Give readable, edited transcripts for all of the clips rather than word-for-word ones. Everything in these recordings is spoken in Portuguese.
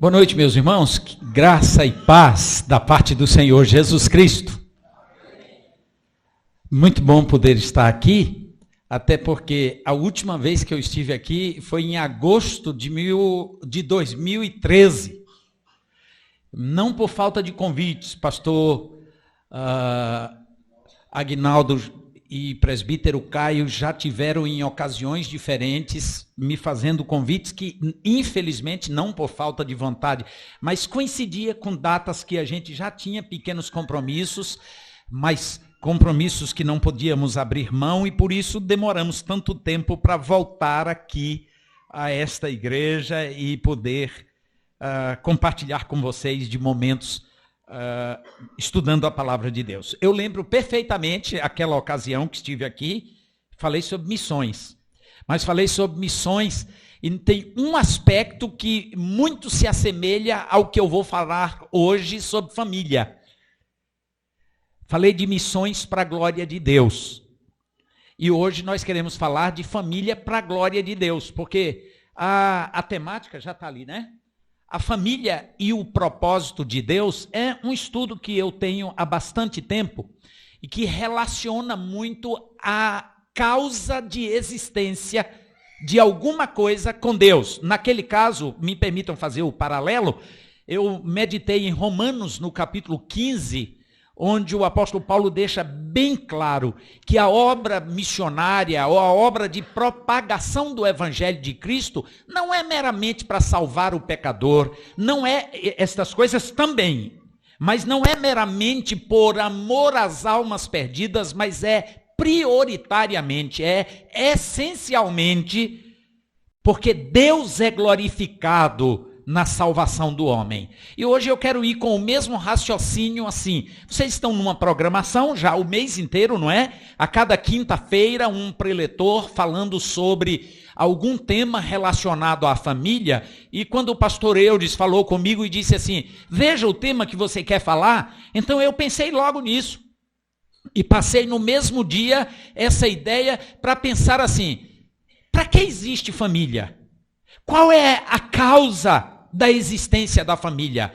Boa noite, meus irmãos. Que graça e paz da parte do Senhor Jesus Cristo. Muito bom poder estar aqui, até porque a última vez que eu estive aqui foi em agosto de 2013. Não por falta de convites, pastor Aguinaldo e presbítero Caio já tiveram em ocasiões diferentes me fazendo convites que, infelizmente, não por falta de vontade, mas coincidia com datas que a gente já tinha pequenos compromissos, mas compromissos que não podíamos abrir mão e por isso demoramos tanto tempo para voltar aqui a esta igreja e poder compartilhar com vocês de momentos estudando a palavra de Deus. Eu lembro perfeitamente aquela ocasião que estive aqui, falei sobre missões, mas falei sobre missões e tem um aspecto que muito se assemelha ao que eu vou falar hoje sobre família. Falei de missões para a glória de Deus. E hoje nós queremos falar de família para a glória de Deus, porque a temática já está ali, né? A família e o propósito de Deus é um estudo que eu tenho há bastante tempo e que relaciona muito a causa de existência de alguma coisa com Deus. Naquele caso, me permitam fazer o paralelo, eu meditei em Romanos no capítulo 15, onde o apóstolo Paulo deixa bem claro que a obra missionária ou a obra de propagação do evangelho de Cristo não é meramente para salvar o pecador, não é estas coisas também, mas não é meramente por amor às almas perdidas, mas é prioritariamente, é essencialmente porque Deus é glorificado na salvação do homem. E hoje eu quero ir com o mesmo raciocínio assim. Vocês estão numa programação já o mês inteiro, não é? A cada quinta-feira um preletor falando sobre algum tema relacionado à família. E quando o pastor Eudes falou comigo e disse assim, veja o tema que você quer falar, então eu pensei logo nisso. E passei no mesmo dia essa ideia para pensar assim, para que existe família? Qual é a causa da existência da família?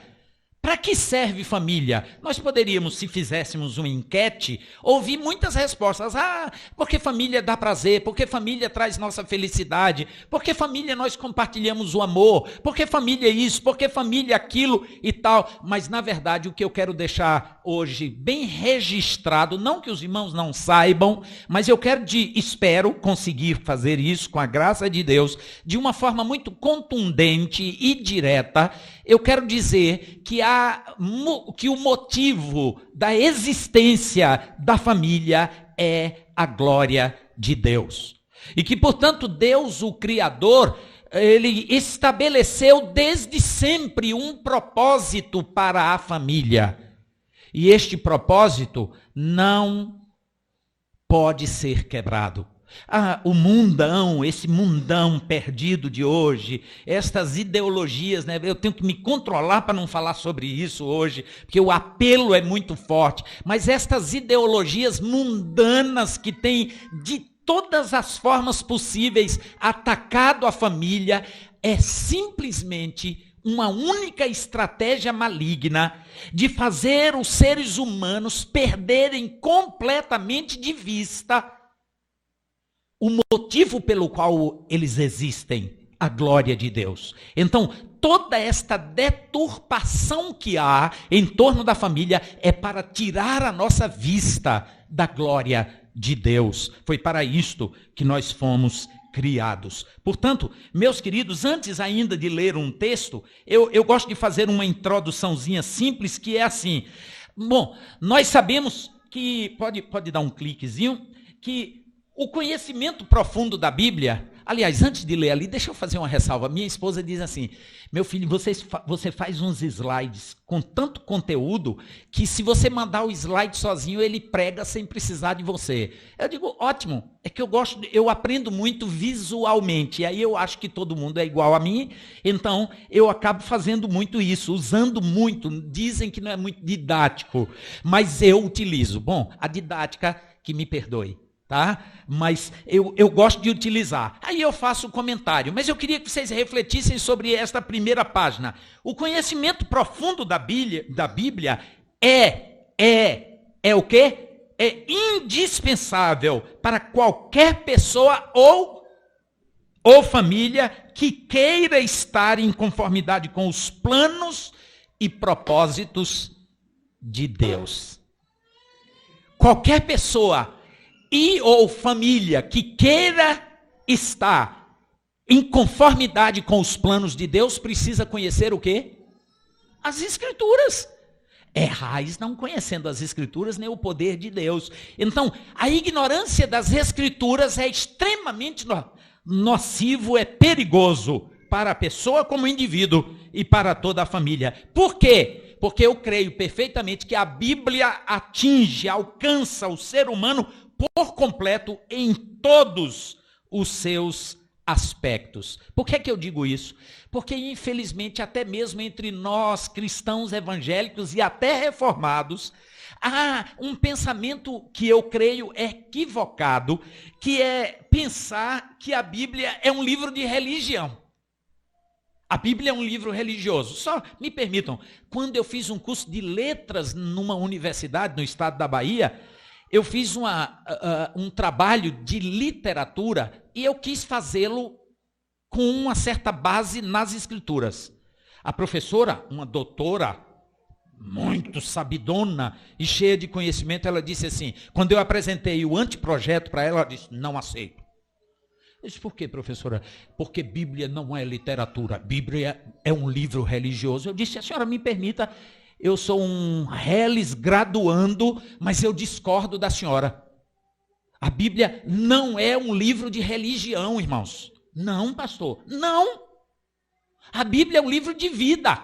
Para que serve família? Nós poderíamos, se fizéssemos uma enquete, ouvir muitas respostas. Porque família dá prazer, porque família traz nossa felicidade, porque família nós compartilhamos o amor, porque família isso, porque família aquilo e tal. Mas, na verdade, o que eu quero deixar hoje bem registrado, não que os irmãos não saibam, mas eu espero conseguir fazer isso com a graça de Deus, de uma forma muito contundente e direta. Eu quero dizer que o motivo da existência da família é a glória de Deus. E que, portanto, Deus, o Criador, ele estabeleceu desde sempre um propósito para a família. E este propósito não pode ser quebrado. O mundão, esse mundão perdido de hoje, estas ideologias, né? Eu tenho que me controlar para não falar sobre isso hoje, porque o apelo é muito forte, mas estas ideologias mundanas que têm de todas as formas possíveis atacado a família, é simplesmente uma única estratégia maligna de fazer os seres humanos perderem completamente de vista o motivo pelo qual eles existem, a glória de Deus. Então, toda esta deturpação que há em torno da família é para tirar a nossa vista da glória de Deus. Foi para isto que nós fomos criados. Portanto, meus queridos, antes ainda de ler um texto, eu gosto de fazer uma introduçãozinha simples, que é assim. Bom, nós sabemos que, pode dar um cliquezinho, que o conhecimento profundo da Bíblia, aliás, antes de ler ali, deixa eu fazer uma ressalva. Minha esposa diz assim, meu filho, você faz uns slides com tanto conteúdo que se você mandar o slide sozinho, ele prega sem precisar de você. Eu digo, ótimo, é que eu aprendo muito visualmente, e aí eu acho que todo mundo é igual a mim, então eu acabo fazendo muito isso, usando muito, dizem que não é muito didático, mas eu utilizo. Bom, a didática, que me perdoe. tá? Mas eu gosto de utilizar. Aí eu faço o comentário, mas eu queria que vocês refletissem sobre esta primeira página. O conhecimento profundo da Bíblia é o quê? É indispensável para qualquer pessoa ou família que queira estar em conformidade com os planos e propósitos de Deus. Qualquer pessoa ou família que queira estar em conformidade com os planos de Deus precisa conhecer o quê? As Escrituras. Errais não conhecendo as Escrituras nem o poder de Deus. Então, a ignorância das Escrituras é extremamente nocivo, é perigoso para a pessoa como indivíduo e para toda a família. Por quê? Porque eu creio perfeitamente que a Bíblia alcança o ser humano por completo em todos os seus aspectos. Por que eu digo isso? Porque, infelizmente, até mesmo entre nós, cristãos evangélicos e até reformados, há um pensamento que eu creio equivocado, que é pensar que a Bíblia é um livro de religião. A Bíblia é um livro religioso. Só me permitam, quando eu fiz um curso de letras numa universidade no estado da Bahia, eu fiz um trabalho de literatura e eu quis fazê-lo com uma certa base nas Escrituras. A professora, uma doutora muito sabidona e cheia de conhecimento, ela disse assim, quando eu apresentei o anteprojeto para ela, ela disse, não aceito. Eu disse, por quê, professora? Porque Bíblia não é literatura, Bíblia é um livro religioso. Eu disse, a senhora me permita, eu sou um reles graduando, mas eu discordo da senhora. A Bíblia não é um livro de religião, irmãos. Não, pastor, não. A Bíblia é um livro de vida.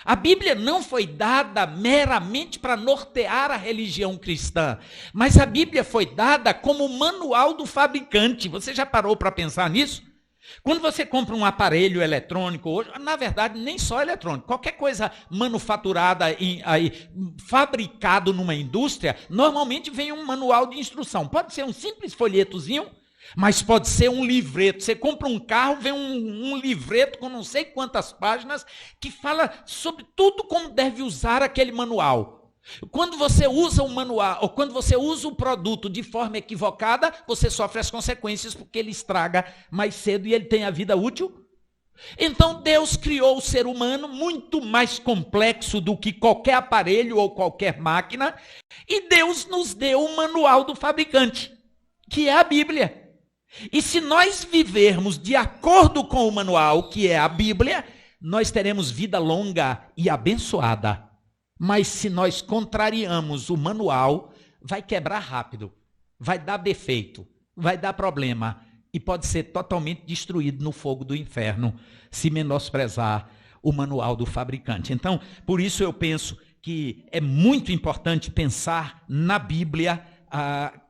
A Bíblia não foi dada meramente para nortear a religião cristã, mas a Bíblia foi dada como manual do fabricante. Você já parou para pensar nisso? Quando você compra um aparelho eletrônico hoje, na verdade nem só eletrônico, qualquer coisa manufaturada, fabricado numa indústria, normalmente vem um manual de instrução. Pode ser um simples folhetozinho, mas pode ser um livreto. Você compra um carro, vem um livreto com não sei quantas páginas que fala sobre tudo como deve usar aquele manual. Quando você usa o manual, ou quando você usa o produto de forma equivocada, você sofre as consequências porque ele estraga mais cedo e ele tem a vida útil. Então Deus criou o ser humano muito mais complexo do que qualquer aparelho ou qualquer máquina, e Deus nos deu o manual do fabricante, que é a Bíblia. E se nós vivermos de acordo com o manual, que é a Bíblia, nós teremos vida longa e abençoada. Mas se nós contrariamos o manual, vai quebrar rápido, vai dar defeito, vai dar problema e pode ser totalmente destruído no fogo do inferno se menosprezar o manual do fabricante. Então, por isso eu penso que é muito importante pensar na Bíblia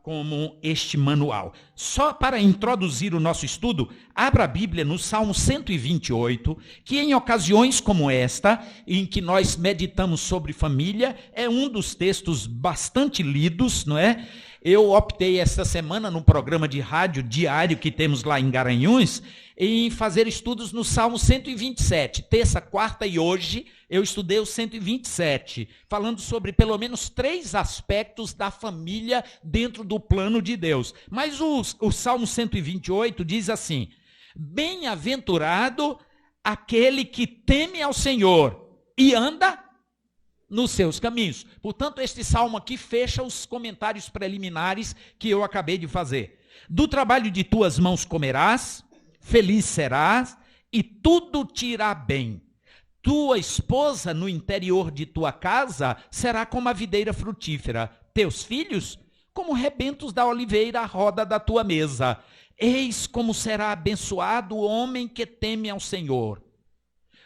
como este manual. Só para introduzir o nosso estudo, abra a Bíblia no Salmo 128, que em ocasiões como esta, em que nós meditamos sobre família, é um dos textos bastante lidos, não é? Eu optei esta semana, no programa de rádio diário que temos lá em Garanhuns, em fazer estudos no Salmo 127. Terça, quarta e hoje eu estudei o 127, falando sobre pelo menos 3 aspectos da família dentro do plano de Deus. Mas o Salmo 128 diz assim, bem-aventurado aquele que teme ao Senhor e anda nos seus caminhos. Portanto, este salmo aqui fecha os comentários preliminares que eu acabei de fazer. Do trabalho de tuas mãos comerás, feliz serás, e tudo te irá bem. Tua esposa no interior de tua casa será como a videira frutífera. Teus filhos, como rebentos da oliveira à roda da tua mesa. Eis como será abençoado o homem que teme ao Senhor.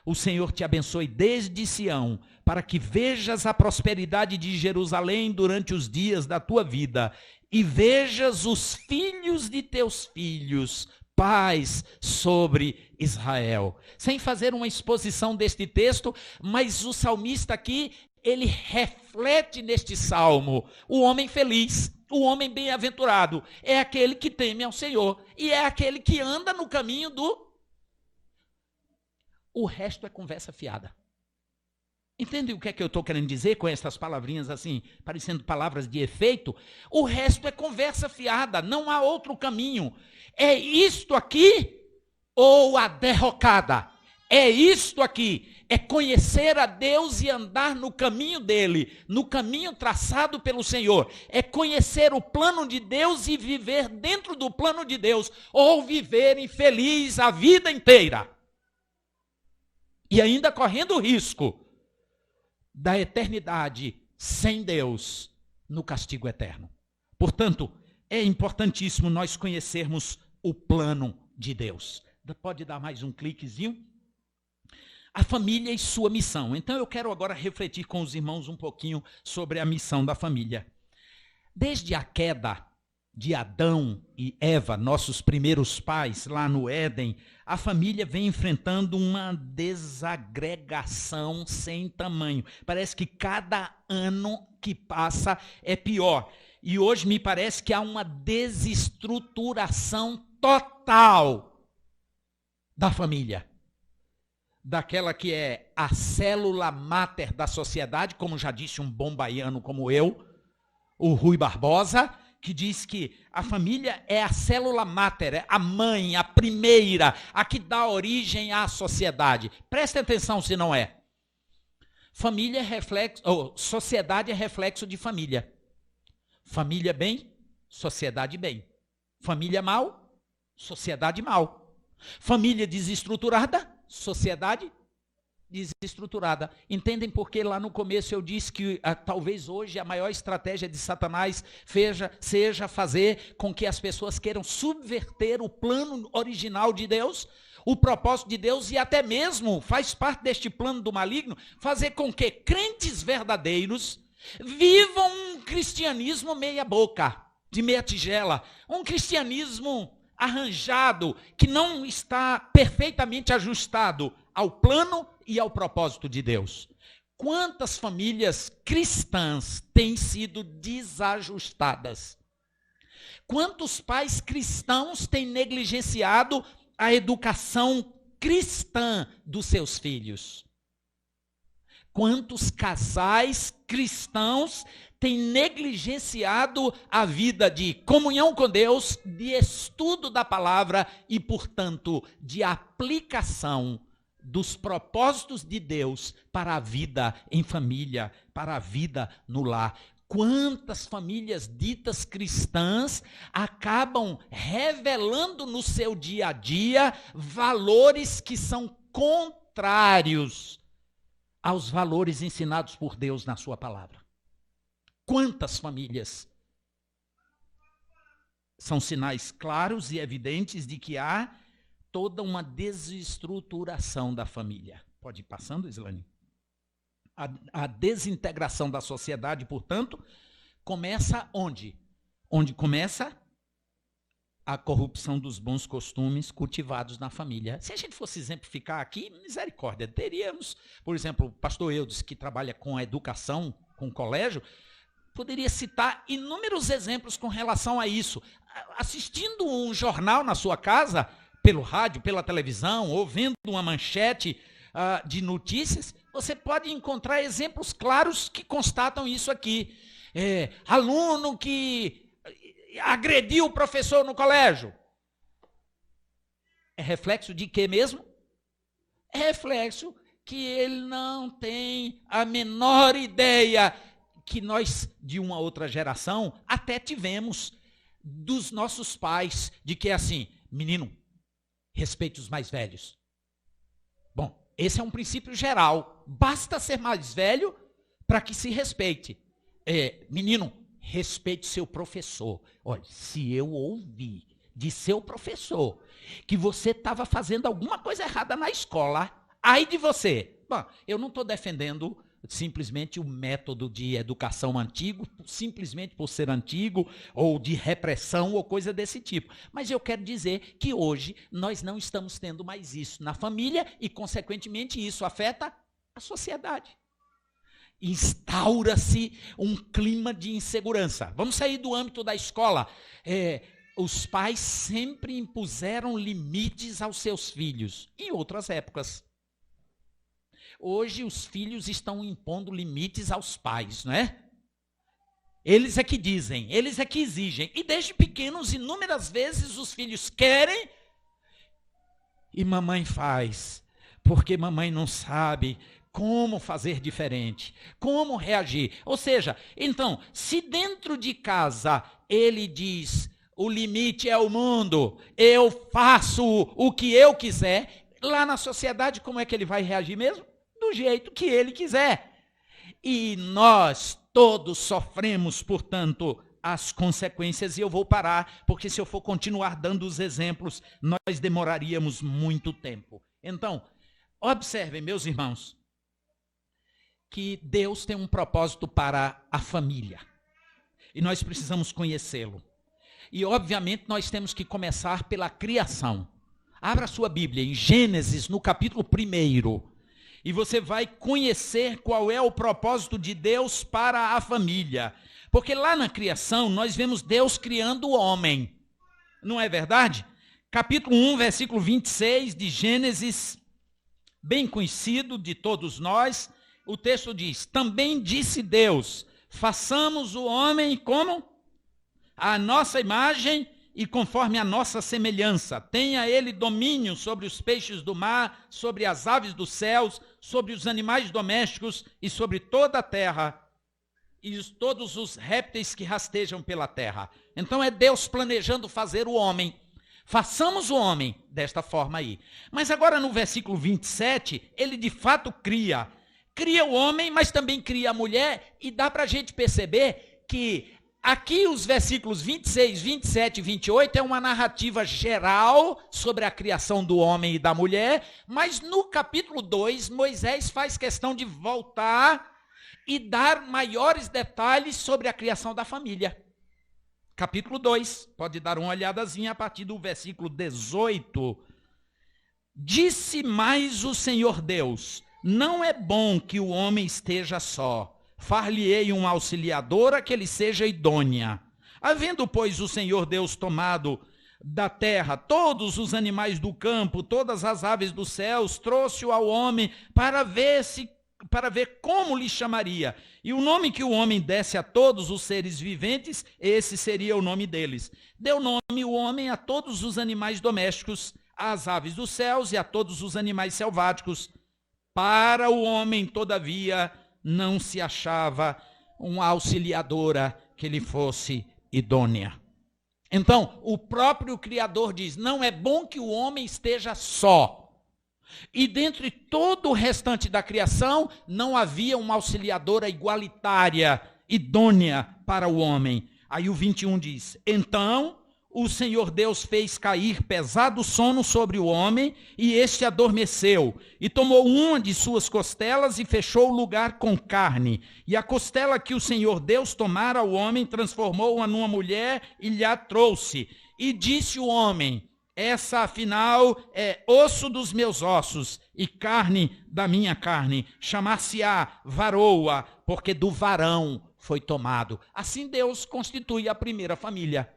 O Senhor te abençoe desde Sião, para que vejas a prosperidade de Jerusalém durante os dias da tua vida, e vejas os filhos de teus filhos, paz sobre Israel. Sem fazer uma exposição deste texto, mas o salmista aqui, ele reflete neste salmo o homem feliz. O homem bem-aventurado é aquele que teme ao Senhor e é aquele que anda no caminho do... O resto é conversa fiada. Entende o que é que eu estou querendo dizer com essas palavrinhas assim, parecendo palavras de efeito? O resto é conversa fiada, não há outro caminho. É isto aqui ou a derrocada? É isto aqui, é conhecer a Deus e andar no caminho dele, no caminho traçado pelo Senhor. É conhecer o plano de Deus e viver dentro do plano de Deus, ou viver infeliz a vida inteira. E ainda correndo o risco da eternidade sem Deus no castigo eterno. Portanto, é importantíssimo nós conhecermos o plano de Deus. Pode dar mais um cliquezinho? A família e sua missão. Então eu quero agora refletir com os irmãos um pouquinho sobre a missão da família. Desde a queda de Adão e Eva, nossos primeiros pais, lá no Éden, a família vem enfrentando uma desagregação sem tamanho. Parece que cada ano que passa é pior. E hoje me parece que há uma desestruturação total da família. Daquela que é a célula máter da sociedade, como já disse um bom baiano como eu, o Rui Barbosa, que diz que a família é a célula máter, é a mãe, a primeira, a que dá origem à sociedade. Preste atenção se não é. Família é reflexo, sociedade é reflexo de família. Família bem, sociedade bem. Família mal, sociedade mal. Família desestruturada, sociedade desestruturada. Entendem por que lá no começo eu disse que talvez hoje a maior estratégia de Satanás seja fazer com que as pessoas queiram subverter o plano original de Deus, o propósito de Deus, e até mesmo faz parte deste plano do maligno fazer com que crentes verdadeiros vivam um cristianismo meia boca, de meia tigela, um cristianismo arranjado, que não está perfeitamente ajustado ao plano e ao propósito de Deus. Quantas famílias cristãs têm sido desajustadas? Quantos pais cristãos têm negligenciado a educação cristã dos seus filhos? Quantos casais cristãos têm negligenciado a vida de comunhão com Deus, de estudo da palavra e, portanto, de aplicação dos propósitos de Deus para a vida em família, para a vida no lar? Quantas famílias ditas cristãs acabam revelando no seu dia a dia valores que são contrários aos valores ensinados por Deus na sua palavra? Quantas famílias? São sinais claros e evidentes de que há toda uma desestruturação da família. Pode ir passando, Islane? A desintegração da sociedade, portanto, começa onde? Onde começa a corrupção dos bons costumes cultivados na família. Se a gente fosse exemplificar aqui, misericórdia, teríamos, por exemplo, o pastor Eudes, que trabalha com a educação, com o colégio, poderia citar inúmeros exemplos com relação a isso. Assistindo um jornal na sua casa, pelo rádio, pela televisão, ou vendo uma manchete de notícias, você pode encontrar exemplos claros que constatam isso aqui. Aluno que agrediu o professor no colégio. É reflexo de quê mesmo? É reflexo que ele não tem a menor ideia que nós, de uma outra geração, até tivemos dos nossos pais, de que é assim, menino, respeite os mais velhos. Bom, esse é um princípio geral. Basta ser mais velho para que se respeite. Menino, respeite seu professor. Olha, se eu ouvir de seu professor que você estava fazendo alguma coisa errada na escola, ai de você. Bom, eu não estou defendendo simplesmente o método de educação antigo, simplesmente por ser antigo, ou de repressão, ou coisa desse tipo. Mas eu quero dizer que hoje nós não estamos tendo mais isso na família e, consequentemente, isso afeta a sociedade. instaura-se um clima de insegurança. Vamos sair do âmbito da escola. Os pais sempre impuseram limites aos seus filhos, em outras épocas. Hoje os filhos estão impondo limites aos pais, não é? Eles é que dizem, eles é que exigem. E desde pequenos, inúmeras vezes, os filhos querem e mamãe faz, porque mamãe não sabe como fazer diferente, como reagir. Ou seja, então, se dentro de casa ele diz, o limite é o mundo, eu faço o que eu quiser, lá na sociedade como é que ele vai reagir mesmo? Do jeito que ele quiser. E nós todos sofremos, portanto, as consequências, e eu vou parar, porque se eu for continuar dando os exemplos, nós demoraríamos muito tempo. Então, observem, meus irmãos, que Deus tem um propósito para a família, e nós precisamos conhecê-lo. E, obviamente, nós temos que começar pela criação. Abra sua Bíblia em Gênesis, no capítulo 1, e você vai conhecer qual é o propósito de Deus para a família. Porque lá na criação, nós vemos Deus criando o homem. Não é verdade? Capítulo 1, versículo 26 de Gênesis, bem conhecido de todos nós, o texto diz, também disse Deus, façamos o homem como? A nossa imagem e conforme a nossa semelhança. Tenha ele domínio sobre os peixes do mar, sobre as aves dos céus, sobre os animais domésticos e sobre toda a terra e todos os répteis que rastejam pela terra. Então é Deus planejando fazer o homem. Façamos o homem desta forma aí. Mas agora no versículo 27, ele de fato cria o homem, mas também cria a mulher, e dá para a gente perceber que aqui os versículos 26, 27 e 28 é uma narrativa geral sobre a criação do homem e da mulher, mas no capítulo 2, Moisés faz questão de voltar e dar maiores detalhes sobre a criação da família. Capítulo 2, pode dar uma olhadazinha a partir do versículo 18. Disse mais o Senhor Deus, não é bom que o homem esteja só. Far-lhe-ei uma auxiliadora que lhe seja idônea. Havendo, pois, o Senhor Deus tomado da terra todos os animais do campo, todas as aves dos céus, trouxe-o ao homem para ver como lhe chamaria. E o nome que o homem desse a todos os seres viventes, esse seria o nome deles. Deu nome o homem a todos os animais domésticos, às aves dos céus e a todos os animais selváticos. Para o homem, todavia, não se achava uma auxiliadora que lhe fosse idônea. Então, o próprio Criador diz, não é bom que o homem esteja só. E dentre todo o restante da criação, não havia uma auxiliadora igualitária, idônea para o homem. Aí o 21 diz, então o Senhor Deus fez cair pesado sono sobre o homem, e este adormeceu, e tomou uma de suas costelas e fechou o lugar com carne. E a costela que o Senhor Deus tomara ao homem, transformou-a numa mulher e lhe a trouxe. E disse o homem, essa afinal é osso dos meus ossos e carne da minha carne. Chamar-se-á varoa, porque do varão foi tomado. Assim Deus constitui a primeira família.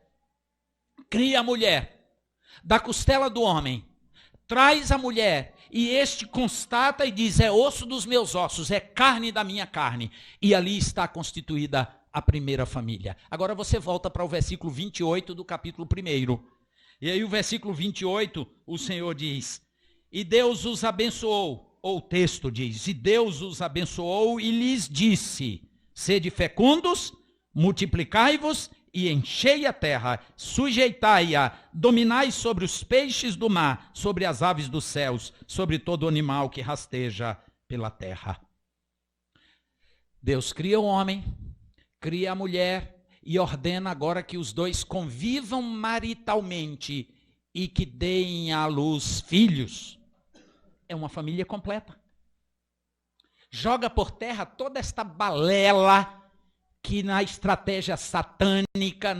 Cria a mulher, da costela do homem, traz a mulher, e este constata e diz, é osso dos meus ossos, é carne da minha carne. E ali está constituída a primeira família. Agora você volta para o versículo 28 do capítulo 1. E aí o versículo 28, o Senhor diz, e Deus os abençoou, ou o texto diz, e Deus os abençoou e lhes disse, sede fecundos, multiplicai-vos e enchei a terra, sujeitai-a, dominai sobre os peixes do mar, sobre as aves dos céus, sobre todo animal que rasteja pela terra. Deus cria o homem, cria a mulher e ordena agora que os dois convivam maritalmente e que deem à luz filhos. É uma família completa. Joga por terra toda esta balela que na estratégia satânica,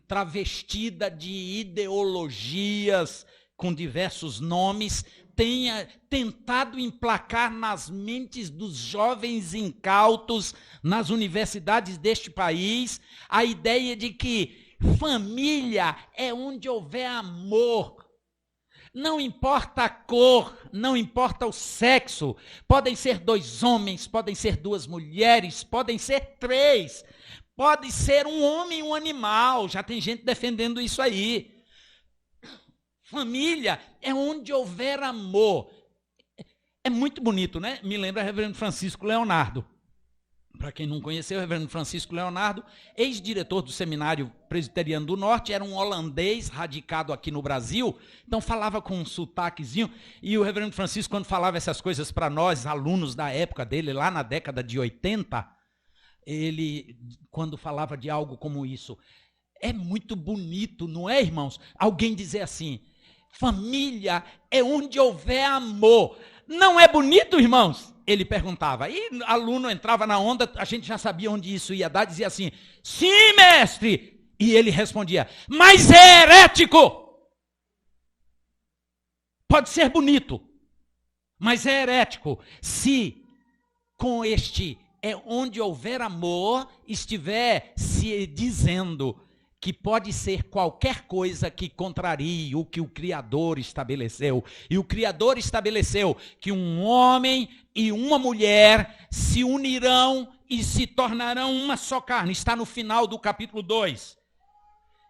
travestida de ideologias com diversos nomes, tenha tentado emplacar nas mentes dos jovens incautos nas universidades deste país a ideia de que família é onde houver amor. Não importa a cor, não importa o sexo. Podem ser 2 homens, podem ser 2 mulheres, podem ser 3. Pode ser um homem e um animal. Já tem gente defendendo isso aí. Família é onde houver amor. É muito bonito, né? Me lembra o reverendo Francisco Leonardo. Para quem não conheceu, o reverendo Francisco Leonardo, ex-diretor do Seminário Presbiteriano do Norte, era um holandês radicado aqui no Brasil, então falava com um sotaquezinho, e o reverendo Francisco, quando falava essas coisas para nós, alunos da época dele, lá na década de 80, ele, quando falava de algo como isso, é muito bonito, não é, irmãos? Alguém dizer assim, família é onde houver amor. Não é bonito, irmãos? Ele perguntava. E aluno entrava na onda, a gente já sabia onde isso ia dar, dizia assim, sim, mestre. E ele respondia, mas é herético. Pode ser bonito, mas é herético. Se com este é onde houver amor, estiver se dizendo que pode ser qualquer coisa que contrarie o que o Criador estabeleceu. E o Criador estabeleceu que um homem e uma mulher se unirão e se tornarão uma só carne. Está no final do capítulo 2.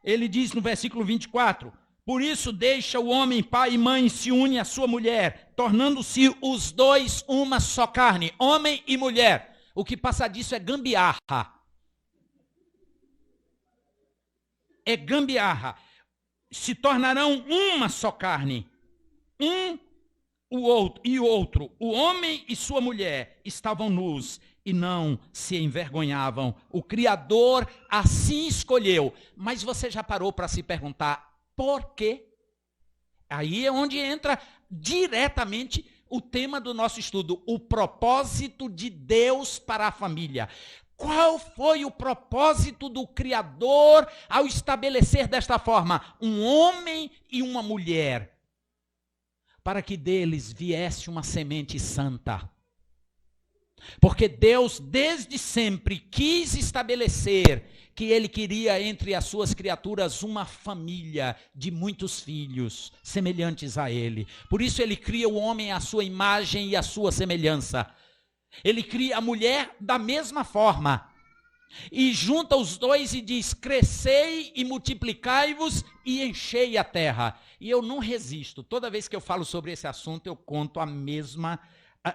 Ele diz no versículo 24, por isso deixa o homem, pai e mãe, e se une à sua mulher, tornando-se os 2 uma só carne, homem e mulher. O que passa disso é gambiarra. É gambiarra. Se tornarão uma só carne. O outro. O homem e sua mulher estavam nus e não se envergonhavam. O Criador assim escolheu. Mas você já parou para se perguntar por quê? Aí é onde entra diretamente o tema do nosso estudo, o propósito de Deus para a família. Qual foi o propósito do Criador ao estabelecer desta forma um homem e uma mulher? Para que deles viesse uma semente santa. Porque Deus desde sempre quis estabelecer que ele queria entre as suas criaturas uma família de muitos filhos semelhantes a ele. Por isso ele cria o homem à sua imagem e à sua semelhança. Ele cria a mulher da mesma forma. E junta os 2 e diz, crescei e multiplicai-vos e enchei a terra. E eu não resisto. Toda vez que eu falo sobre esse assunto, eu conto a mesma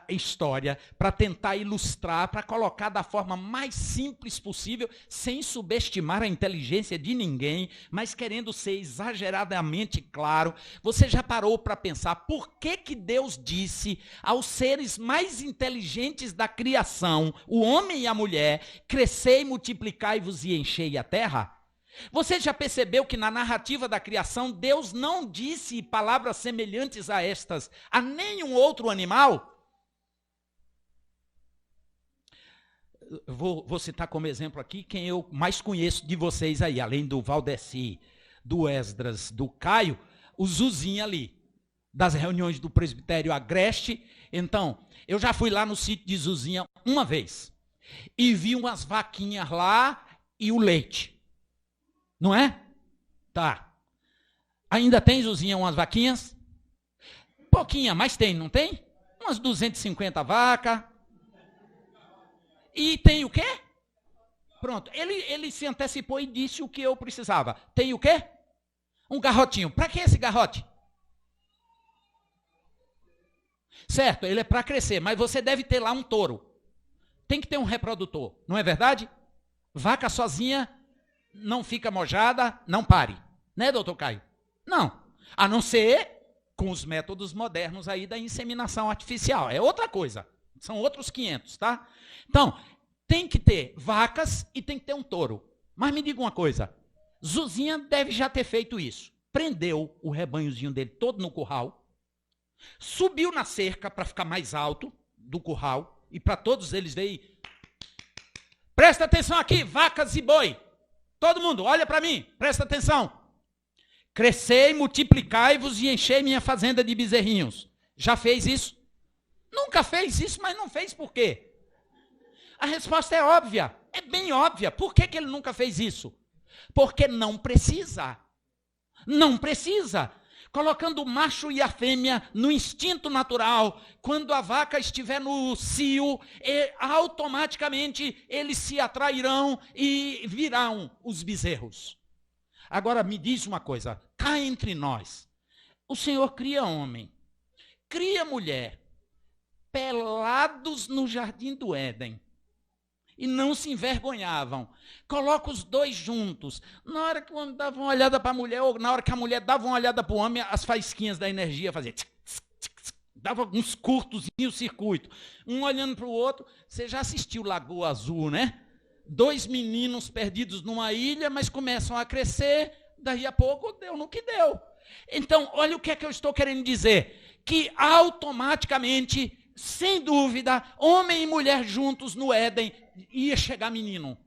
história para tentar ilustrar, para colocar da forma mais simples possível, sem subestimar a inteligência de ninguém, mas querendo ser exageradamente claro. Você já parou para pensar por que Deus disse aos seres mais inteligentes da criação, o homem e a mulher, crescei, multiplicai-vos e enchei a terra? Você já percebeu que na narrativa da criação, Deus não disse palavras semelhantes a estas a nenhum outro animal? Vou citar como exemplo aqui quem eu mais conheço de vocês aí, além do Valdeci, do Esdras, do Caio, o Zuzinho ali, das reuniões do presbitério Agreste. Então, eu já fui lá no sítio de Zuzinha uma vez e vi umas vaquinhas lá e o leite. Não é? Tá. Ainda tem, Zuzinha, umas vaquinhas? Pouquinha, mas tem, não tem? Umas 250 vacas. E tem o quê? Pronto, ele se antecipou e disse o que eu precisava. Tem o quê? Um garrotinho. Para que esse garrote? Certo, ele é para crescer, mas você deve ter lá um touro. Tem que ter um reprodutor, não é verdade? Vaca sozinha não fica mojada, não pare. Né, doutor Caio? Não. A não ser com os métodos modernos aí da inseminação artificial. É outra coisa. São outros 500, tá? Então, tem que ter vacas e tem que ter um touro. Mas me diga uma coisa, Zuzinha deve já ter feito isso. Prendeu o rebanhozinho dele todo no curral, subiu na cerca para ficar mais alto do curral e para todos eles verem. Presta atenção aqui, vacas e boi. Todo mundo, olha para mim, presta atenção. Crescei, multiplicai-vos e enchei minha fazenda de bezerrinhos. Já fez isso? Nunca fez isso, mas não fez por quê? A resposta é óbvia, é bem óbvia. Por que ele nunca fez isso? Porque não precisa. Não precisa. Colocando o macho e a fêmea no instinto natural, quando a vaca estiver no cio, automaticamente eles se atrairão e virão os bezerros. Agora me diz uma coisa, cá entre nós, o Senhor cria homem, cria mulher, pelados no jardim do Éden, e não se envergonhavam. Coloca os dois juntos. Na hora que o homem dava uma olhada para a mulher, ou na hora que a mulher dava uma olhada para o homem, as faísquinhas da energia faziam... Dava uns curtozinhos circuito. Um olhando para o outro. Você já assistiu Lagoa Azul, né? 2 meninos perdidos numa ilha, mas começam a crescer. Daí a pouco deu no que deu. Então, olha o que é que eu estou querendo dizer. Que automaticamente, sem dúvida, homem e mulher juntos no Éden, ia chegar menino.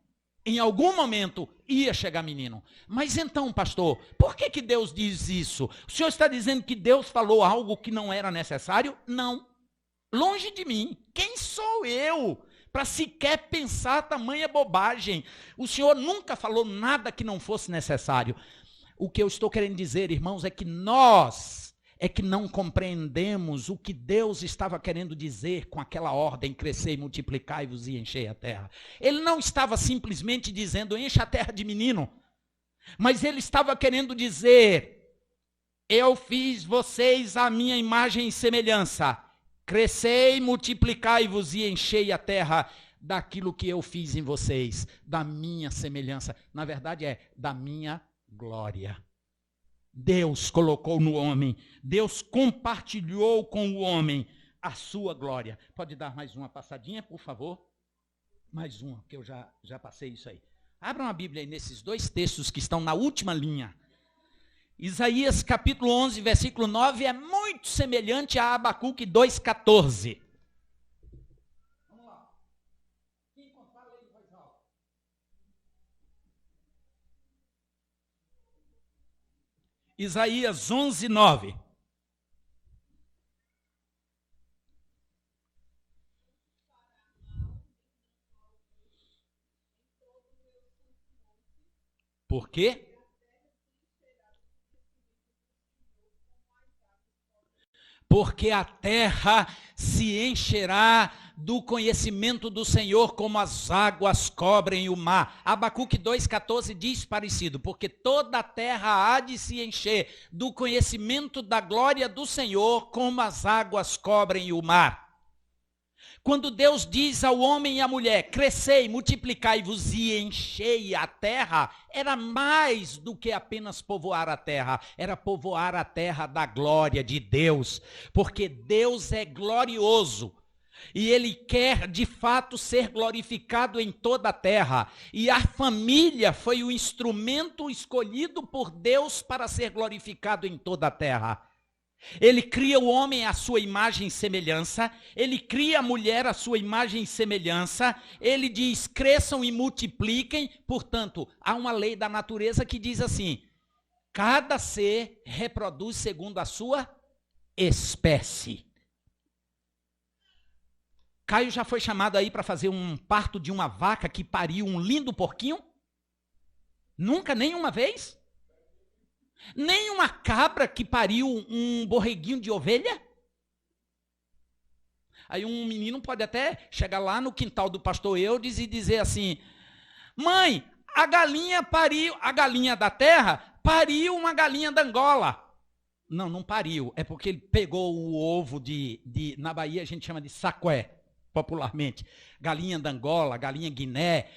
Em algum momento ia chegar menino. Mas então, pastor, por que Deus diz isso? O senhor está dizendo que Deus falou algo que não era necessário? Não. Longe de mim. Quem sou eu para sequer pensar tamanha bobagem? O senhor nunca falou nada que não fosse necessário. O que eu estou querendo dizer, irmãos, é que nós não compreendemos o que Deus estava querendo dizer com aquela ordem, crescer e multiplicai-vos e enchei a terra. Ele não estava simplesmente dizendo, encha a terra de menino, mas ele estava querendo dizer, eu fiz vocês a minha imagem e semelhança, crescei, multiplicai-vos e enchei a terra daquilo que eu fiz em vocês, da minha semelhança, na verdade da minha glória. Deus colocou no homem, Deus compartilhou com o homem a sua glória. Pode dar mais uma passadinha, por favor? Mais uma, que eu já passei isso aí. Abram a Bíblia aí nesses 2 textos que estão na última linha. Isaías capítulo 11, versículo 9, é muito semelhante a Abacuque 2,14. Vamos lá. Quem encontrar, lê em voz alta. Isaías 11, 9. Por quê? Porque a terra se encherá do conhecimento do Senhor, como as águas cobrem o mar. Abacuque 2,14 diz parecido, porque toda a terra há de se encher do conhecimento da glória do Senhor, como as águas cobrem o mar. Quando Deus diz ao homem e à mulher, crescei, multiplicai-vos e enchei a terra, era mais do que apenas povoar a terra, era povoar a terra da glória de Deus, porque Deus é glorioso. E ele quer, de fato, ser glorificado em toda a terra. E a família foi o instrumento escolhido por Deus para ser glorificado em toda a terra. Ele cria o homem à sua imagem e semelhança, ele cria a mulher à sua imagem e semelhança, ele diz, cresçam e multipliquem. Portanto, há uma lei da natureza que diz assim, cada ser reproduz segundo a sua espécie. Caio já foi chamado aí para fazer um parto de uma vaca que pariu um lindo porquinho? Nunca, nenhuma vez? Nem uma cabra que pariu um borreguinho de ovelha? Aí um menino pode até chegar lá no quintal do pastor Eudes e dizer assim, mãe, a galinha da terra pariu uma galinha da Angola. Não, não pariu, é porque ele pegou o ovo na Bahia a gente chama de saqué, popularmente, galinha da Angola, galinha Guiné,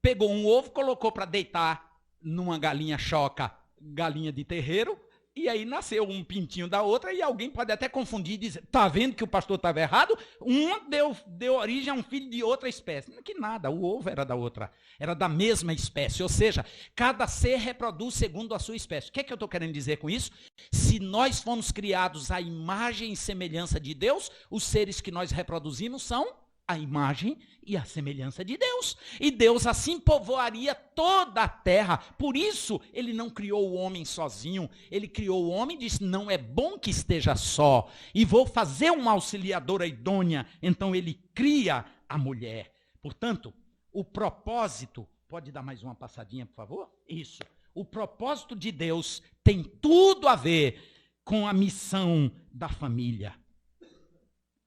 pegou um ovo, colocou para deitar numa galinha choca, galinha de terreiro, e aí nasceu um pintinho da outra, e alguém pode até confundir e dizer, tá vendo que o pastor estava errado? Uma deu origem a um filho de outra espécie. Que nada, o ovo era da outra, era da mesma espécie, ou seja, cada ser reproduz segundo a sua espécie. O que é que eu estou querendo dizer com isso? Se nós fomos criados à imagem e semelhança de Deus, os seres que nós reproduzimos são a imagem e a semelhança de Deus. E Deus assim povoaria toda a terra. Por isso, ele não criou o homem sozinho. Ele criou o homem e disse, não é bom que esteja só. E vou fazer uma auxiliadora idônea. Então, ele cria a mulher. Portanto, o propósito... Pode dar mais uma passadinha, por favor? Isso. O propósito de Deus tem tudo a ver com a missão da família.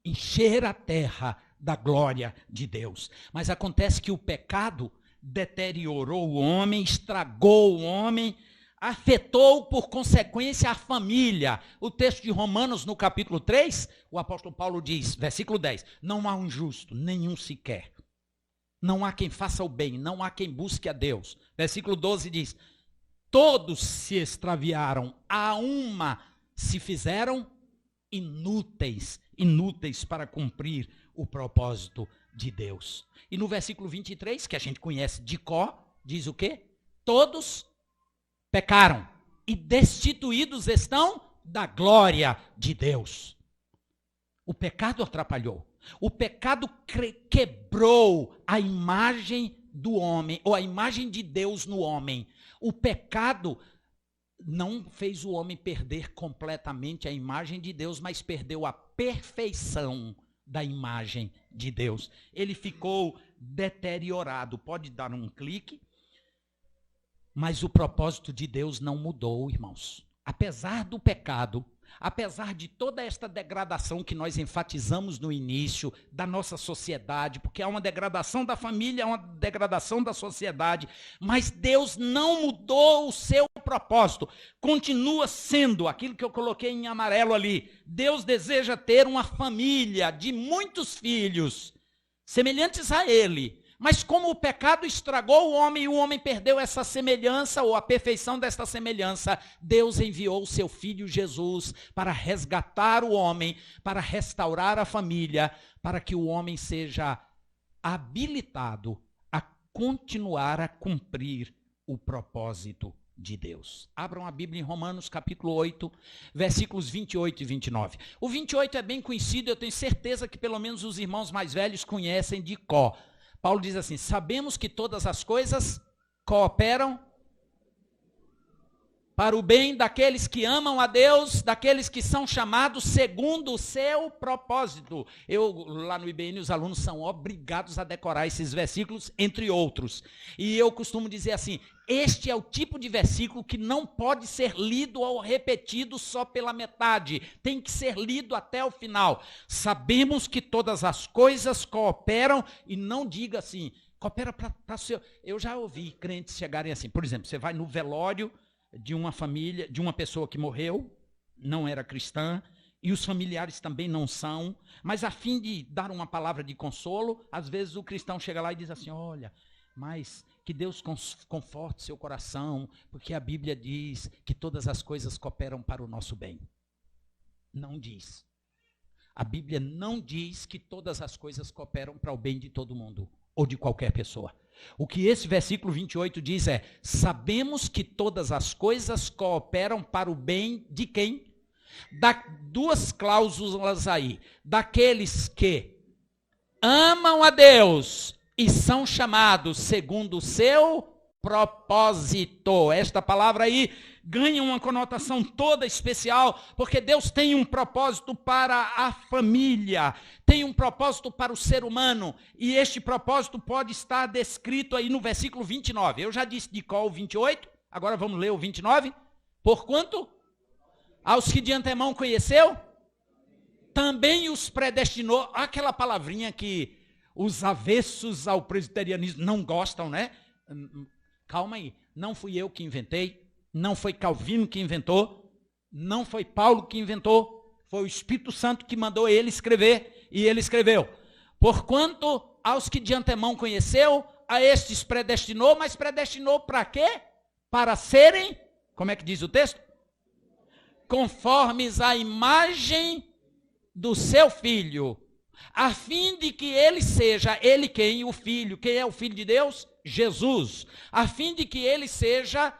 Encher a terra da glória de Deus. Mas acontece que o pecado deteriorou o homem, estragou o homem, afetou por consequência a família. O texto de Romanos, no capítulo 3, o apóstolo Paulo diz, versículo 10, não há um justo, nenhum sequer. Não há quem faça o bem, não há quem busque a Deus. Versículo 12 diz, todos se extraviaram, a uma se fizeram inúteis para cumprir o propósito de Deus. E no versículo 23, que a gente conhece de cor, diz o quê? Todos pecaram e destituídos estão da glória de Deus. O pecado atrapalhou. O pecado quebrou a imagem do homem, ou a imagem de Deus no homem. O pecado não fez o homem perder completamente a imagem de Deus, mas perdeu a perfeição da imagem de Deus. Ele ficou deteriorado. Pode dar um clique. Mas o propósito de Deus não mudou, irmãos. Apesar do pecado, apesar de toda esta degradação que nós enfatizamos no início da nossa sociedade, porque há uma degradação da família, há uma degradação da sociedade, mas Deus não mudou o seu propósito. Continua sendo aquilo que eu coloquei em amarelo ali. Deus deseja ter uma família de muitos filhos, semelhantes a Ele. Mas como o pecado estragou o homem e o homem perdeu essa semelhança ou a perfeição desta semelhança, Deus enviou o seu Filho Jesus para resgatar o homem, para restaurar a família, para que o homem seja habilitado a continuar a cumprir o propósito de Deus. Abram a Bíblia em Romanos capítulo 8, versículos 28 e 29. O 28 é bem conhecido, eu tenho certeza que pelo menos os irmãos mais velhos conhecem de cor. Paulo diz assim, sabemos que todas as coisas cooperam para o bem daqueles que amam a Deus, daqueles que são chamados segundo o seu propósito. Lá no IBN, os alunos são obrigados a decorar esses versículos, entre outros. E eu costumo dizer assim, este é o tipo de versículo que não pode ser lido ou repetido só pela metade. Tem que ser lido até o final. Sabemos que todas as coisas cooperam, e não diga assim, coopera para o seu... Eu já ouvi crentes chegarem assim, por exemplo, você vai no velório de uma família, de uma pessoa que morreu, não era cristã, e os familiares também não são, mas a fim de dar uma palavra de consolo, às vezes o cristão chega lá e diz assim, olha, mas que Deus conforte seu coração, porque a Bíblia diz que todas as coisas cooperam para o nosso bem. Não diz. A Bíblia não diz que todas as coisas cooperam para o bem de todo mundo, ou de qualquer pessoa. O que esse versículo 28 diz é, sabemos que todas as coisas cooperam para o bem de quem? Duas cláusulas aí, daqueles que amam a Deus e são chamados segundo o seu propósito. Esta palavra aí ganha uma conotação toda especial, porque Deus tem um propósito para a família, tem um propósito para o ser humano, e este propósito pode estar descrito aí no versículo 29. Eu já disse de qual o 28, agora vamos ler o 29. Porquanto aos que de antemão conheceu, também os predestinou. Aquela palavrinha que os avessos ao presbiterianismo não gostam, né? Calma aí, não fui eu que inventei, não foi Calvino que inventou, não foi Paulo que inventou, foi o Espírito Santo que mandou ele escrever, e ele escreveu, porquanto aos que de antemão conheceu, a estes predestinou, mas predestinou para quê? Para serem, como é que diz o texto? Conformes à imagem do seu Filho, a fim de que ele seja, ele quem? O Filho. Quem é o Filho de Deus? Jesus. A fim de que ele seja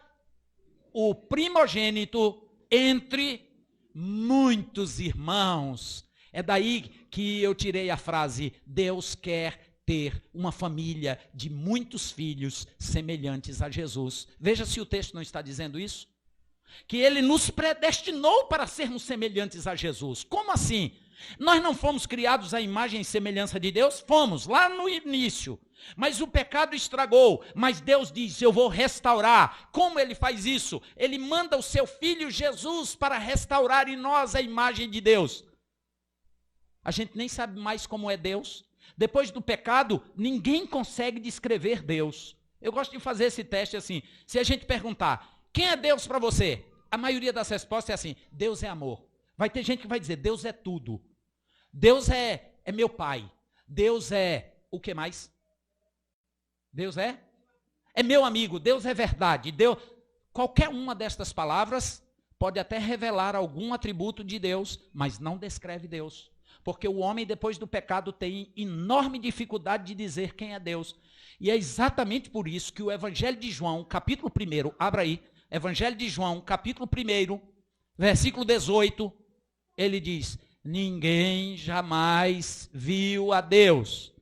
o primogênito entre muitos irmãos. É daí que eu tirei a frase: Deus quer ter uma família de muitos filhos semelhantes a Jesus. Veja se o texto não está dizendo isso. Que ele nos predestinou para sermos semelhantes a Jesus. Como assim? Nós não fomos criados à imagem e semelhança de Deus? Fomos, lá no início. Mas o pecado estragou. Mas Deus diz: eu vou restaurar. Como ele faz isso? Ele manda o seu filho Jesus para restaurar em nós a imagem de Deus. A gente nem sabe mais como é Deus. Depois do pecado, ninguém consegue descrever Deus. Eu gosto de fazer esse teste assim. Se a gente perguntar: quem é Deus para você? A maioria das respostas é assim: Deus é amor. Vai ter gente que vai dizer: Deus é tudo. Deus é meu pai. Deus é o que mais? Deus é meu amigo. Deus é verdade. Deus, qualquer uma destas palavras pode até revelar algum atributo de Deus, mas não descreve Deus. Porque o homem, depois do pecado, tem enorme dificuldade de dizer quem é Deus. E é exatamente por isso que o Evangelho de João, capítulo 1, abra aí, Evangelho de João, capítulo 1, versículo 18, ele diz: ninguém jamais viu a Deus.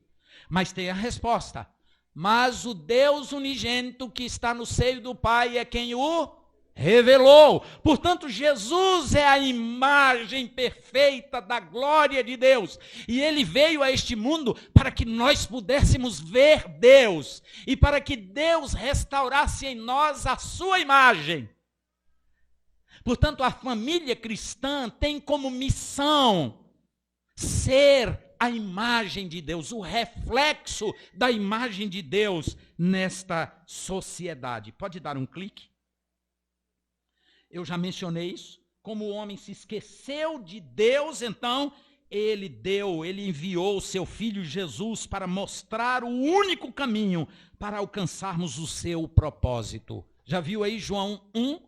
Mas tem a resposta: mas o Deus unigênito que está no seio do Pai é quem o revelou. Portanto, Jesus é a imagem perfeita da glória de Deus. E ele veio a este mundo para que nós pudéssemos ver Deus. E para que Deus restaurasse em nós a sua imagem. Portanto, a família cristã tem como missão ser a imagem de Deus, o reflexo da imagem de Deus nesta sociedade. Pode dar um clique? Eu já mencionei isso. Como o homem se esqueceu de Deus, então ele enviou o seu filho Jesus para mostrar o único caminho para alcançarmos o seu propósito. Já viu aí João 1,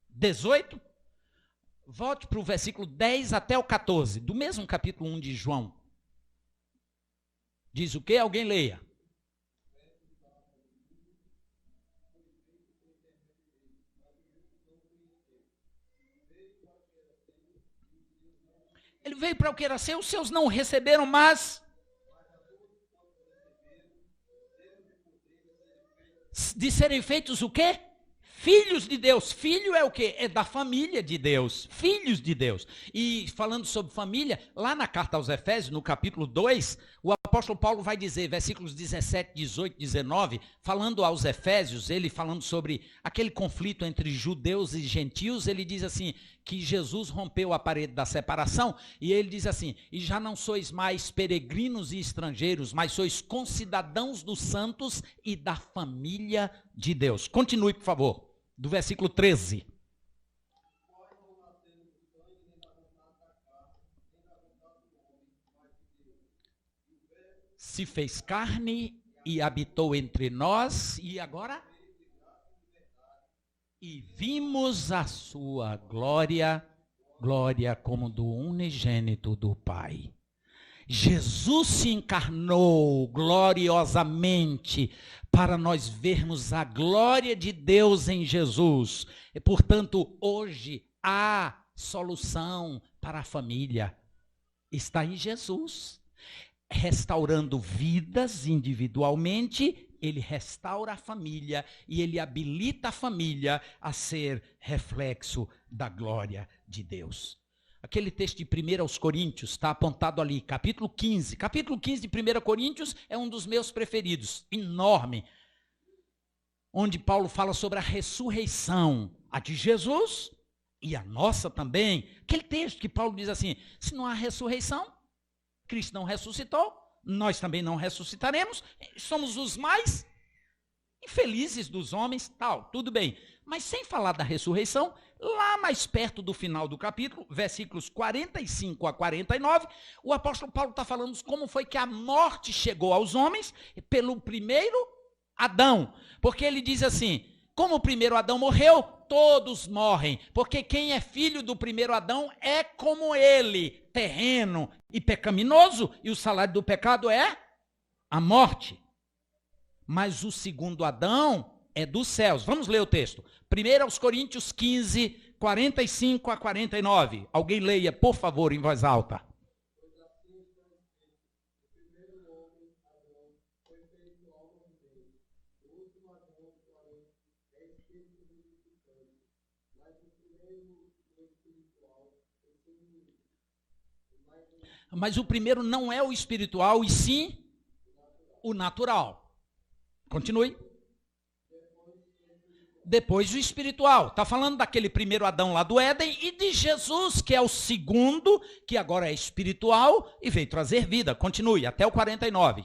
18? Volte para o versículo 10 até o 14, do mesmo capítulo 1 de João. Diz o quê? Alguém leia. Ele veio para o que era seu, os seus não o receberam, mas de serem feitos o quê? Filhos de Deus. Filho é o quê? É da família de Deus. Filhos de Deus. E falando sobre família, lá na carta aos Efésios, no capítulo 2, o apóstolo Paulo vai dizer, versículos 17, 18, 19, falando aos Efésios, ele falando sobre aquele conflito entre judeus e gentios, ele diz assim, que Jesus rompeu a parede da separação, e ele diz assim: e já não sois mais peregrinos e estrangeiros, mas sois concidadãos dos santos e da família de Deus. Continue, por favor, do versículo 13. Se fez carne e habitou entre nós, e agora? E vimos a sua glória, glória como do unigênito do Pai. Jesus se encarnou gloriosamente para nós vermos a glória de Deus em Jesus. E, portanto, hoje a solução para a família está em Jesus. Restaurando vidas individualmente, ele restaura a família e ele habilita a família a ser reflexo da glória de Deus. Aquele texto de 1 aos Coríntios está apontado ali, capítulo 15. Capítulo 15 de 1 Coríntios é um dos meus preferidos, enorme, onde Paulo fala sobre a ressurreição, a de Jesus e a nossa também. Aquele texto que Paulo diz assim: se não há ressurreição, Cristo não ressuscitou, nós também não ressuscitaremos, somos os mais infelizes dos homens, tal, tudo bem. Mas sem falar da ressurreição, lá mais perto do final do capítulo, versículos 45 a 49, o apóstolo Paulo está falando como foi que a morte chegou aos homens pelo primeiro Adão. Porque ele diz assim: como o primeiro Adão morreu, todos morrem. Porque quem é filho do primeiro Adão é como ele, terreno e pecaminoso, e o salário do pecado é a morte. Mas o segundo Adão é dos céus. Vamos ler o texto. 1 aos Coríntios 15, 45 a 49. Alguém leia, por favor, em voz alta. Mas o primeiro não é o espiritual, e sim o natural. Continue. Depois o espiritual. Está falando daquele primeiro Adão lá do Éden e de Jesus, que é o segundo, que agora é espiritual e veio trazer vida. Continue, até o 49.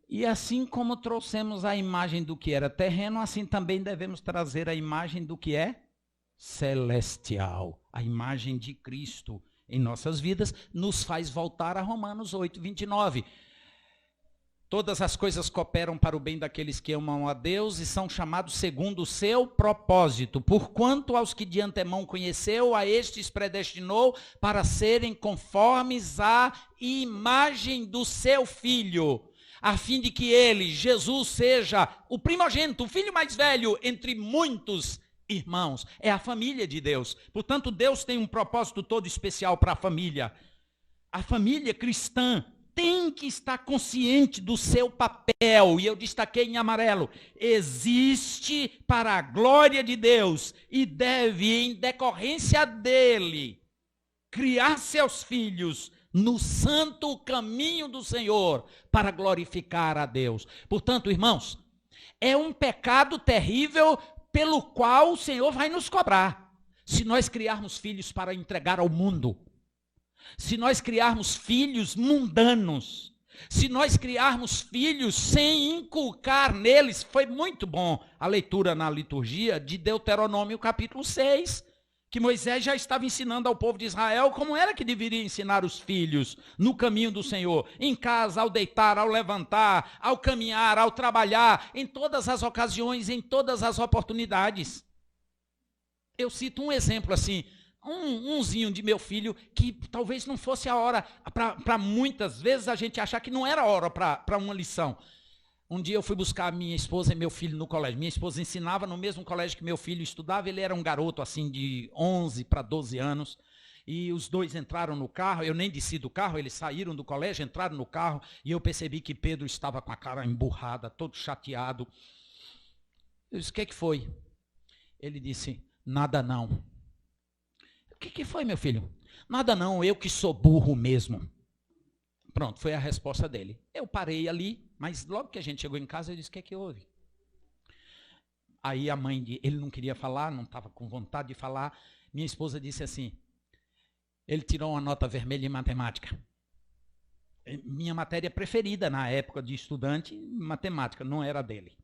E assim como trouxemos a imagem do que era terreno, assim também devemos trazer a imagem do que é celestial. A imagem de Cristo em nossas vidas nos faz voltar a Romanos 8, 29. Todas as coisas cooperam para o bem daqueles que amam a Deus e são chamados segundo o seu propósito. Porquanto aos que de antemão conheceu, a estes predestinou para serem conformes à imagem do seu Filho, a fim de que ele, Jesus, seja o primogênito, o filho mais velho entre muitos irmãos. É a família de Deus. Portanto, Deus tem um propósito todo especial para a família. A família cristã tem que estar consciente do seu papel, e eu destaquei em amarelo, existe para a glória de Deus e deve, em decorrência dele, criar seus filhos no santo caminho do Senhor para glorificar a Deus. Portanto, irmãos, é um pecado terrível pelo qual o Senhor vai nos cobrar, se nós criarmos filhos para entregar ao mundo. Se nós criarmos filhos mundanos, se nós criarmos filhos sem inculcar neles, foi muito bom a leitura na liturgia de Deuteronômio capítulo 6, que Moisés já estava ensinando ao povo de Israel como era que deveria ensinar os filhos no caminho do Senhor, em casa, ao deitar, ao levantar, ao caminhar, ao trabalhar, em todas as ocasiões, em todas as oportunidades. Eu cito um exemplo assim, umzinho de meu filho, que talvez não fosse a hora, para muitas vezes a gente achar que não era hora para uma lição. Um dia eu fui buscar minha esposa e meu filho no colégio. Minha esposa ensinava no mesmo colégio que meu filho estudava. Ele era um garoto assim de 11 para 12 anos. E os dois entraram no carro, eu nem desci do carro, eles saíram do colégio, entraram no carro, e eu percebi que Pedro estava com a cara emburrada, todo chateado. Eu disse, o que foi? Ele disse, nada não. O que foi, meu filho? Nada não, eu que sou burro mesmo. Pronto, foi a resposta dele. Eu parei ali, mas logo que a gente chegou em casa, eu disse, o que é que houve? Aí a mãe, ele não queria falar, não estava com vontade de falar. Minha esposa disse assim, ele tirou uma nota vermelha em matemática. Minha matéria preferida na época de estudante, matemática, não era dele.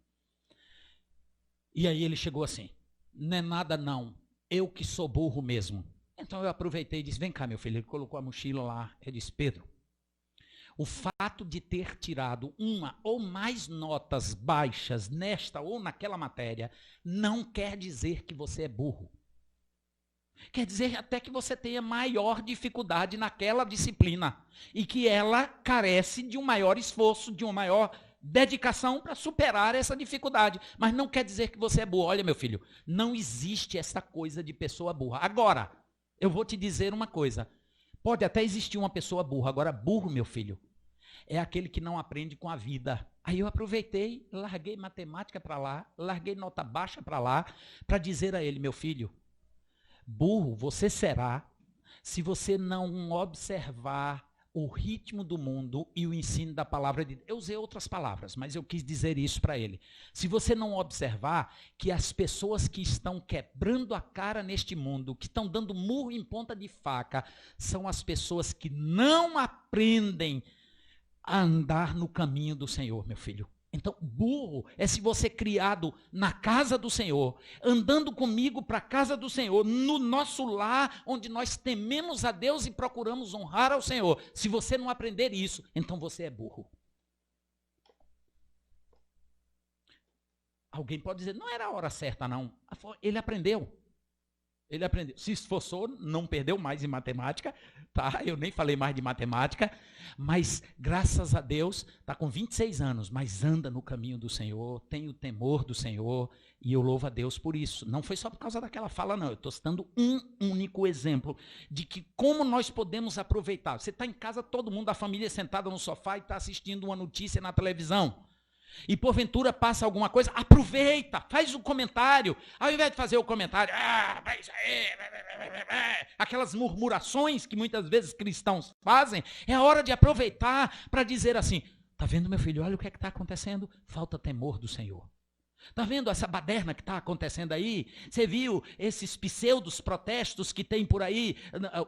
E aí ele chegou assim, não é nada não, eu que sou burro mesmo. Então eu aproveitei e disse, vem cá meu filho, ele colocou a mochila lá, ele disse, Pedro, o fato de ter tirado uma ou mais notas baixas nesta ou naquela matéria, não quer dizer que você é burro. Quer dizer até que você tenha maior dificuldade naquela disciplina e que ela carece de um maior esforço, de uma maior dedicação para superar essa dificuldade. Mas não quer dizer que você é burro. Olha, meu filho, não existe essa coisa de pessoa burra. Agora, eu vou te dizer uma coisa. Pode até existir uma pessoa burra. Agora, burro, meu filho, é aquele que não aprende com a vida. Aí eu aproveitei, larguei matemática para lá, larguei nota baixa para lá, para dizer a ele, meu filho, burro você será se você não observar o ritmo do mundo e o ensino da palavra de Deus. Eu usei outras palavras, mas eu quis dizer isso para ele. Se você não observar que as pessoas que estão quebrando a cara neste mundo, que estão dando murro em ponta de faca, são as pessoas que não aprendem a andar no caminho do Senhor, meu filho. Então, burro é se você é criado na casa do Senhor, andando comigo para a casa do Senhor, no nosso lar, onde nós tememos a Deus e procuramos honrar ao Senhor. Se você não aprender isso, então você é burro. Alguém pode dizer, não era a hora certa não. Ele aprendeu. Ele aprendeu, se esforçou, não perdeu mais em matemática, tá? Eu nem falei mais de matemática, mas graças a Deus está com 26 anos, mas anda no caminho do Senhor, tem o temor do Senhor, e eu louvo a Deus por isso. Não foi só por causa daquela fala, não. Eu estou citando um único exemplo de que como nós podemos aproveitar. Você está em casa, todo mundo, a família sentada no sofá e está assistindo uma notícia na televisão. E porventura passa alguma coisa, aproveita, faz um comentário, ao invés de fazer o comentário, aquelas murmurações que muitas vezes cristãos fazem, é a hora de aproveitar para dizer assim, tá vendo meu filho, olha o que é que está acontecendo, falta temor do Senhor. Tá vendo essa baderna que está acontecendo aí? Você viu esses pseudos protestos que tem por aí,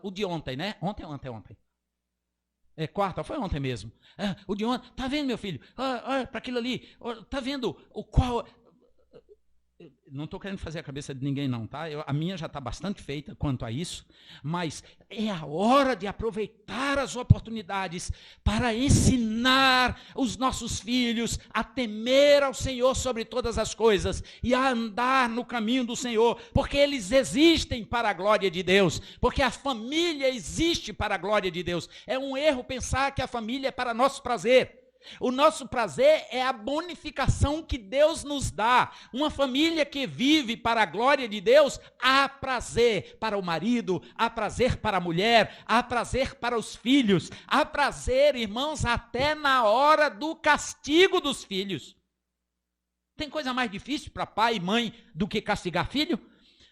o de ontem, né? Ontem. É quarta, foi ontem mesmo. O de ontem, tá vendo, meu filho? Olha para aquilo ali. Tá vendo o qual... Não estou querendo fazer a cabeça de ninguém não, tá? A minha já está bastante feita quanto a isso, mas é a hora de aproveitar as oportunidades para ensinar os nossos filhos a temer ao Senhor sobre todas as coisas e a andar no caminho do Senhor, porque eles existem para a glória de Deus, porque a família existe para a glória de Deus. É um erro pensar que a família é para nosso prazer. O nosso prazer é a bonificação que Deus nos dá. Uma família que vive para a glória de Deus, há prazer para o marido, há prazer para a mulher, há prazer para os filhos, há prazer, irmãos, até na hora do castigo dos filhos. Tem coisa mais difícil para pai e mãe do que castigar filho?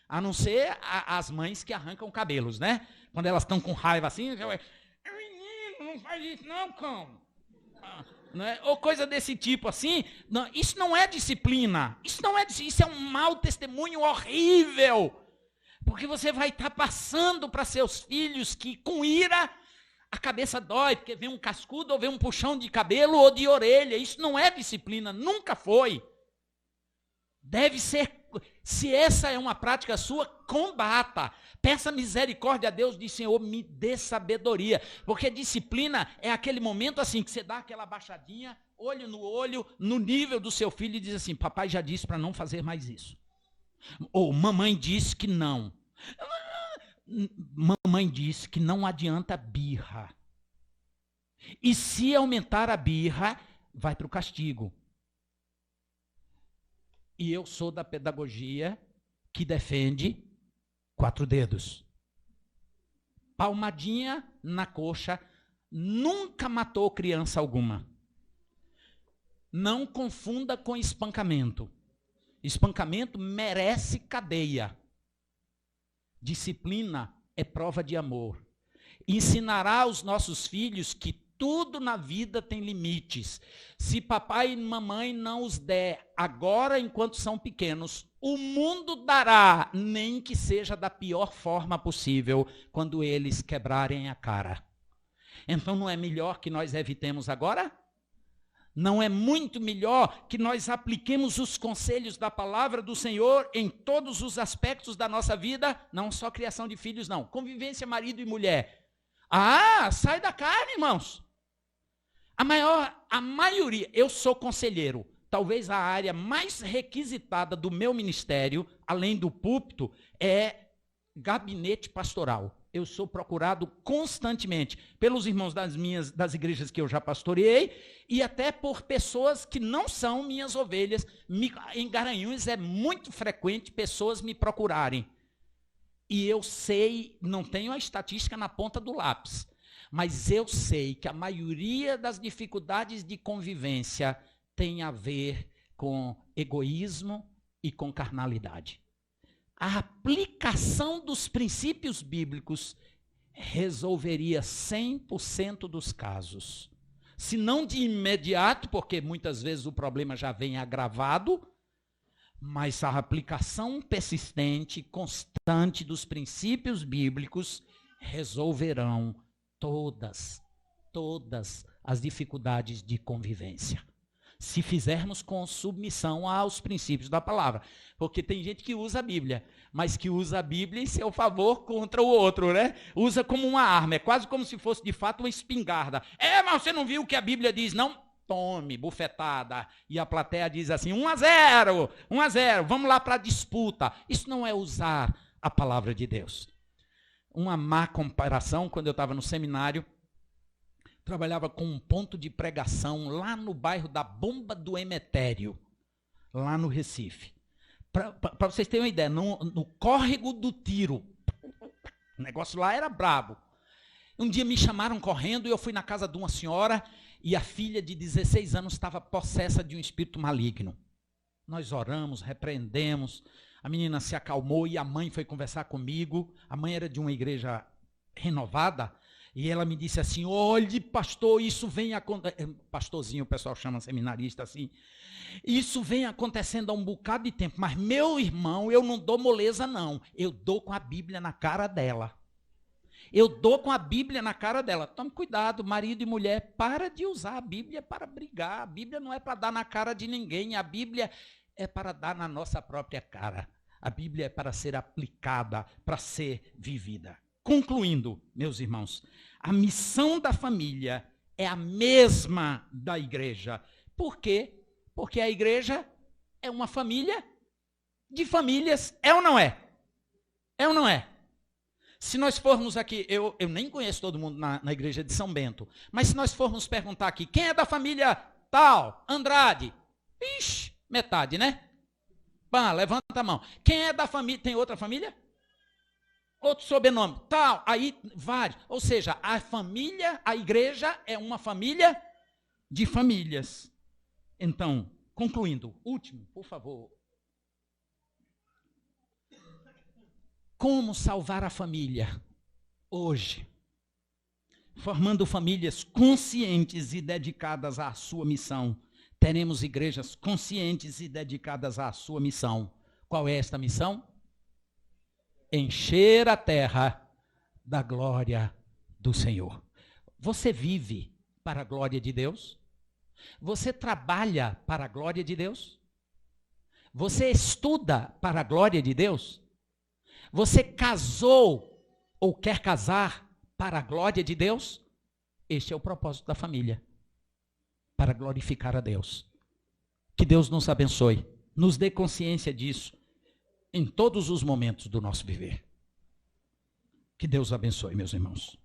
A não ser as mães que arrancam cabelos, né? Quando elas estão com raiva assim, menino, não faz isso não, cão. Não é? Ou coisa desse tipo assim, não, isso não é disciplina, isso é um mau testemunho horrível, porque você vai estar passando para seus filhos que com ira a cabeça dói, porque vem um cascudo ou vem um puxão de cabelo ou de orelha. Isso não é disciplina, nunca foi. Deve ser, se essa é uma prática sua, combata. Peça misericórdia a Deus, diz Senhor, me dê sabedoria. Porque disciplina é aquele momento assim, que você dá aquela baixadinha, olho no olho, no nível do seu filho e diz assim, papai já disse para não fazer mais isso. Ou mamãe disse que não. Mamãe disse que não adianta birra. E se aumentar a birra, vai para o castigo. E eu sou da pedagogia que defende 4 dedos. Palmadinha na coxa nunca matou criança alguma. Não confunda com espancamento. Espancamento merece cadeia. Disciplina é prova de amor. Ensinará aos nossos filhos que tudo na vida tem limites. Se papai e mamãe não os der agora enquanto são pequenos, o mundo dará, nem que seja da pior forma possível, quando eles quebrarem a cara. Então não é melhor que nós evitemos agora? Não é muito melhor que nós apliquemos os conselhos da palavra do Senhor em todos os aspectos da nossa vida? Não só criação de filhos, não. Convivência marido e mulher. Sai da carne, irmãos. A maioria, eu sou conselheiro, talvez a área mais requisitada do meu ministério, além do púlpito, é gabinete pastoral. Eu sou procurado constantemente pelos irmãos das igrejas que eu já pastoreei e até por pessoas que não são minhas ovelhas. Em Garanhuns é muito frequente pessoas me procurarem. E eu sei, não tenho a estatística na ponta do lápis, mas eu sei que a maioria das dificuldades de convivência tem a ver com egoísmo e com carnalidade. A aplicação dos princípios bíblicos resolveria 100% dos casos. Se não de imediato, porque muitas vezes o problema já vem agravado, mas a aplicação persistente, constante dos princípios bíblicos resolverão todas as dificuldades de convivência. Se fizermos com submissão aos princípios da palavra. Porque tem gente que usa a Bíblia, mas que usa a Bíblia em seu favor contra o outro, né? Usa como uma arma, é quase como se fosse de fato uma espingarda. Mas você não viu o que a Bíblia diz, não? Tome, bufetada. E a plateia diz assim, 1-0, vamos lá para a disputa. Isso não é usar a palavra de Deus. Uma má comparação, quando eu estava no seminário, trabalhava com um ponto de pregação lá no bairro da Bomba do Emetério, lá no Recife. Para vocês terem uma ideia, no córrego do Tiro, o negócio lá era brabo. Um dia me chamaram correndo e eu fui na casa de uma senhora e a filha de 16 anos estava possessa de um espírito maligno. Nós oramos, repreendemos, a menina se acalmou e a mãe foi conversar comigo. A mãe era de uma igreja renovada e ela me disse assim: olhe, pastor, isso vem acontecendo. Pastorzinho, o pessoal chama seminarista assim. Isso vem acontecendo há um bocado de tempo, mas meu irmão, eu não dou moleza não. Eu dou com a Bíblia na cara dela. Eu dou com a Bíblia na cara dela. Tome cuidado, marido e mulher, para de usar a Bíblia para brigar. A Bíblia não é para dar na cara de ninguém. A Bíblia é para dar na nossa própria cara. A Bíblia é para ser aplicada, para ser vivida. Concluindo, meus irmãos, a missão da família é a mesma da igreja. Por quê? Porque a igreja é uma família de famílias. É ou não é? É ou não é? Se nós formos aqui, eu nem conheço todo mundo na igreja de São Bento, mas se nós formos perguntar aqui, quem é da família tal, Andrade? Ixi, metade, né? Pá, levanta a mão. Quem é da família, tem outra família? Outro sobrenome, tal, aí vários. Ou seja, a família, a igreja é uma família de famílias. Então, concluindo, último, por favor. Como salvar a família hoje? Formando famílias conscientes e dedicadas à sua missão. Teremos igrejas conscientes e dedicadas à sua missão. Qual é esta missão? Encher a terra da glória do Senhor. Você vive para a glória de Deus? Você trabalha para a glória de Deus? Você estuda para a glória de Deus? Você casou ou quer casar para a glória de Deus? Este é o propósito da família, para glorificar a Deus. Que Deus nos abençoe, nos dê consciência disso em todos os momentos do nosso viver. Que Deus abençoe, meus irmãos.